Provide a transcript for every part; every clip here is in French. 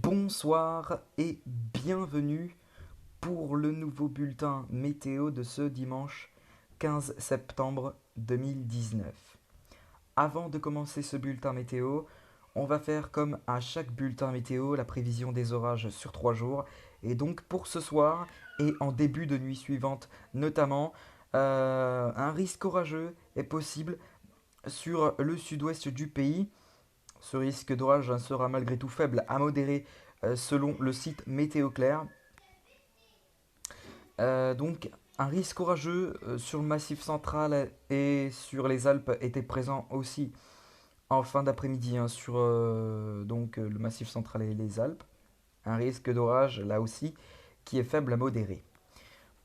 Bonsoir et bienvenue pour le nouveau bulletin météo de ce dimanche 15 septembre 2019. Avant de commencer ce bulletin météo, on va faire comme à chaque bulletin météo la prévision des orages sur 3 jours. Et donc pour ce soir et en début de nuit suivante notamment, un risque orageux est possible sur le sud-ouest du pays. Ce risque d'orage sera malgré tout faible à modéré selon le site Météo Clair. Donc un risque orageux sur le massif central et sur les Alpes était présent aussi en fin d'après-midi sur le massif central et les Alpes. Un risque d'orage là aussi qui est faible à modéré.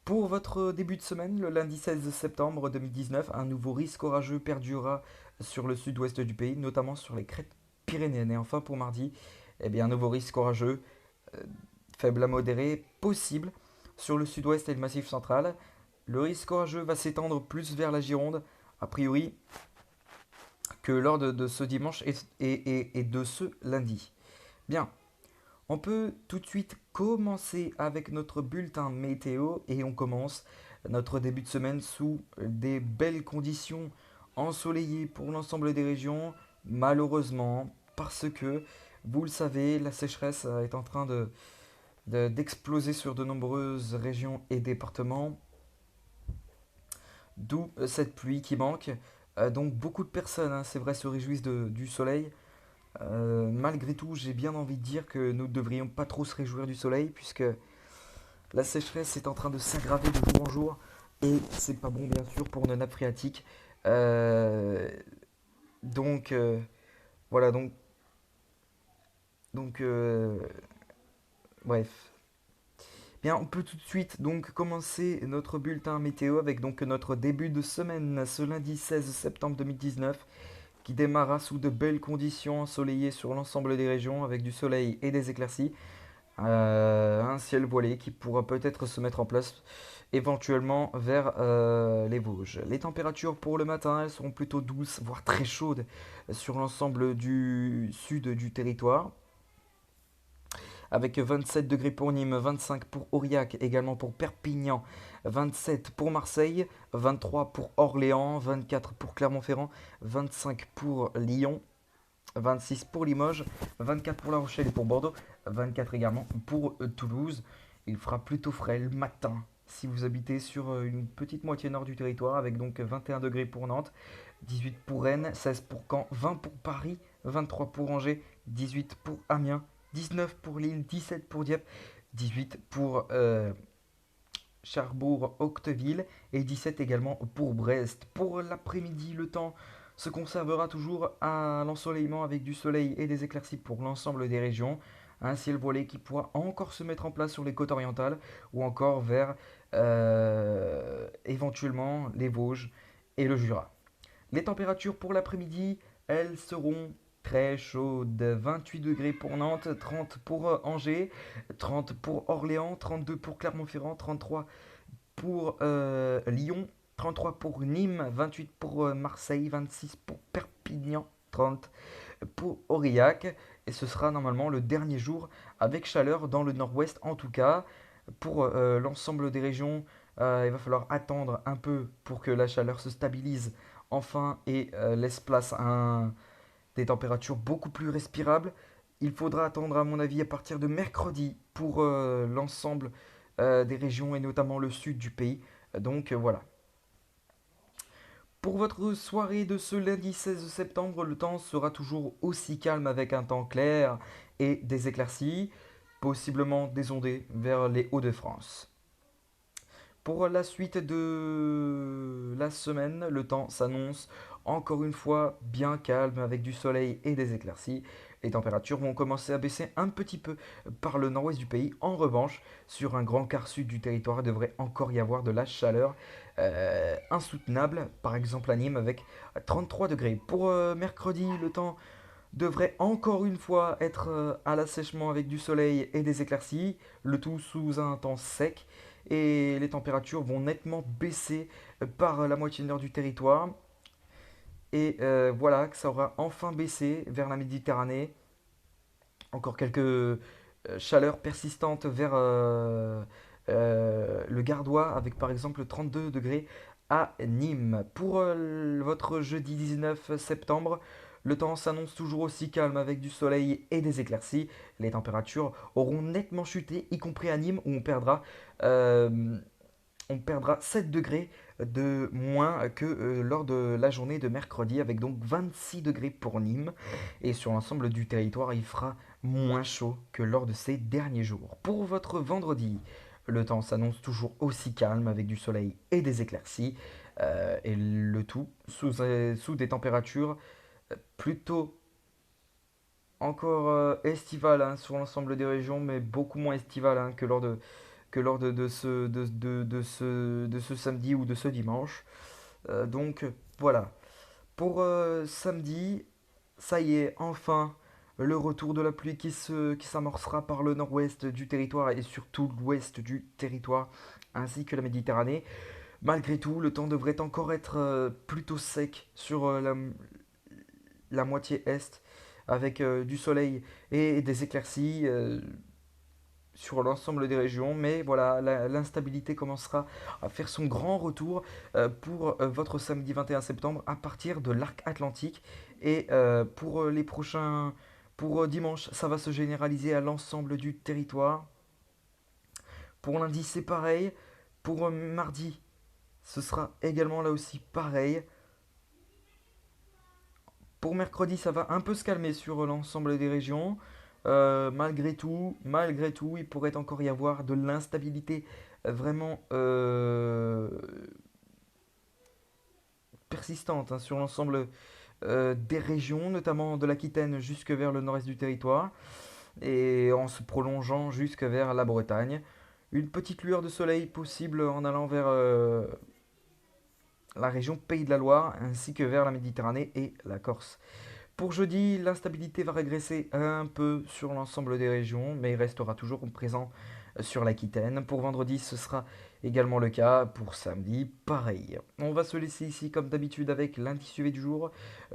Pour votre début de semaine, le lundi 16 septembre 2019, un nouveau risque orageux perdurera sur le sud-ouest du pays, notamment sur les crêtes pyrénéennes. Et enfin pour mardi, un nouveau risque orageux euh, faible à modéré possible sur le sud-ouest et le massif central. Le risque orageux va s'étendre plus vers la Gironde, a priori, que lors de ce dimanche et de ce lundi. Bien, on peut tout de suite commencer avec notre bulletin météo et on commence notre début de semaine sous des belles conditions ensoleillées pour l'ensemble des régions, malheureusement, parce que, vous le savez, la sécheresse est en train d'exploser sur de nombreuses régions et départements, d'où cette pluie qui manque. Donc beaucoup de personnes, hein, c'est vrai, se réjouissent du soleil. Malgré tout, j'ai bien envie de dire que nous ne devrions pas trop se réjouir du soleil, puisque la sécheresse est en train de s'aggraver de jour en jour, et c'est pas bon bien sûr pour nos nappes phréatiques. Euh, donc voilà, donc bref. Bien, on peut tout de suite donc commencer notre bulletin météo avec donc notre début de semaine ce lundi 16 septembre 2019 qui démarra sous de belles conditions ensoleillées sur l'ensemble des régions avec du soleil et des éclaircies. Un ciel voilé qui pourra peut-être se mettre en place éventuellement vers les Vosges. Les températures pour le matin, elles seront plutôt douces, voire très chaudes sur l'ensemble du sud du territoire. Avec 27 degrés pour Nîmes, 25 pour Aurillac, également pour Perpignan, 27 pour Marseille, 23 pour Orléans, 24 pour Clermont-Ferrand, 25 pour Lyon, 26 pour Limoges, 24 pour La Rochelle et pour Bordeaux, 24 également pour Toulouse. Il fera plutôt frais le matin si vous habitez sur une petite moitié nord du territoire avec donc 21 degrés pour Nantes, 18 pour Rennes, 16 pour Caen, 20 pour Paris, 23 pour Angers, 18 pour Amiens, 19 pour Lille, 17 pour Dieppe, 18 pour Cherbourg-Octeville et 17 également pour Brest. Pour l'après-midi, le temps se conservera toujours à l'ensoleillement avec du soleil et des éclaircies pour l'ensemble des régions. Un ciel voilé qui pourra encore se mettre en place sur les côtes orientales ou encore vers éventuellement les Vosges et le Jura. Les températures pour l'après-midi, elles seront très chaudes. 28 degrés pour Nantes, 30 pour Angers, 30 pour Orléans, 32 pour Clermont-Ferrand, 33 pour Lyon, 33 pour Nîmes, 28 pour Marseille, 26 pour Perpignan, 30 pour Aurillac. Et ce sera normalement le dernier jour avec chaleur dans le nord-ouest en tout cas. Pour l'ensemble des régions, il va falloir attendre un peu pour que la chaleur se stabilise enfin et laisse place à des températures beaucoup plus respirables. Il faudra attendre à mon avis à partir de mercredi pour l'ensemble des régions et notamment le sud du pays. Donc voilà. Pour votre soirée de ce lundi 16 septembre, le temps sera toujours aussi calme avec un temps clair et des éclaircies, possiblement des ondées vers les Hauts-de-France. Pour la suite de la semaine, le temps s'annonce encore une fois bien calme avec du soleil et des éclaircies. Les températures vont commencer à baisser un petit peu par le nord-ouest du pays. En revanche, sur un grand quart sud du territoire, il devrait encore y avoir de la chaleur insoutenable, par exemple à Nîmes avec 33 degrés. Pour mercredi, le temps devrait encore une fois être à l'assèchement avec du soleil et des éclaircies, le tout sous un temps sec, et les températures vont nettement baisser par la moitié nord du territoire. Et voilà que ça aura enfin baissé vers la Méditerranée. Encore quelques chaleur persistante vers le Gardois avec par exemple 32 degrés à Nîmes. Pour votre jeudi 19 septembre, le temps s'annonce toujours aussi calme avec du soleil et des éclaircies. Les températures auront nettement chuté, y compris à Nîmes où euh, on perdra 7 degrés de moins que lors de la journée de mercredi, avec donc 26 degrés pour Nîmes. Et sur l'ensemble du territoire, il fera moins chaud que lors de ces derniers jours. Pour votre vendredi, le temps s'annonce toujours aussi calme avec du soleil et des éclaircies. Et le tout sous des températures plutôt encore estivales hein, sur l'ensemble des régions, mais beaucoup moins estivales hein, que lors de ce samedi ou de ce dimanche. Donc voilà. Pour samedi, ça y est, enfin, le retour de la pluie qui s'amorcera par le nord-ouest du territoire et surtout l'ouest du territoire, ainsi que la Méditerranée. Malgré tout, le temps devrait encore être plutôt sec sur la moitié est, avec du soleil et des éclaircies. Sur l'ensemble des régions, mais voilà, l'instabilité commencera à faire son grand retour pour votre samedi 21 septembre à partir de l'arc atlantique. Et pour les prochains, pour dimanche, ça va se généraliser à l'ensemble du territoire. Pour lundi, c'est pareil. Pour mardi, ce sera également là aussi pareil. Pour mercredi, ça va un peu se calmer sur l'ensemble des régions. Malgré tout, il pourrait encore y avoir de l'instabilité vraiment persistante hein, sur l'ensemble des régions, notamment de l'Aquitaine jusque vers le nord-est du territoire, et en se prolongeant jusque vers la Bretagne. Une petite lueur de soleil possible en allant vers la région Pays de la Loire, ainsi que vers la Méditerranée et la Corse. Pour jeudi, l'instabilité va régresser un peu sur l'ensemble des régions, mais il restera toujours présent sur l'Aquitaine. Pour vendredi, ce sera également le cas. Pour samedi, pareil. On va se laisser ici comme d'habitude avec l'indice UV du jour.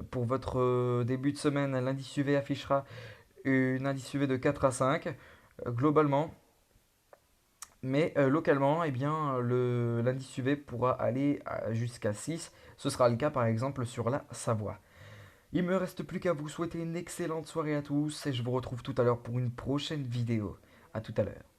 Pour votre début de semaine, l'indice UV affichera une indice UV de 4 à 5 globalement. Mais localement, eh bien, l'indice UV pourra aller jusqu'à 6. Ce sera le cas par exemple sur la Savoie. Il me reste plus qu'à vous souhaiter une excellente soirée à tous et je vous retrouve tout à l'heure pour une prochaine vidéo. A tout à l'heure.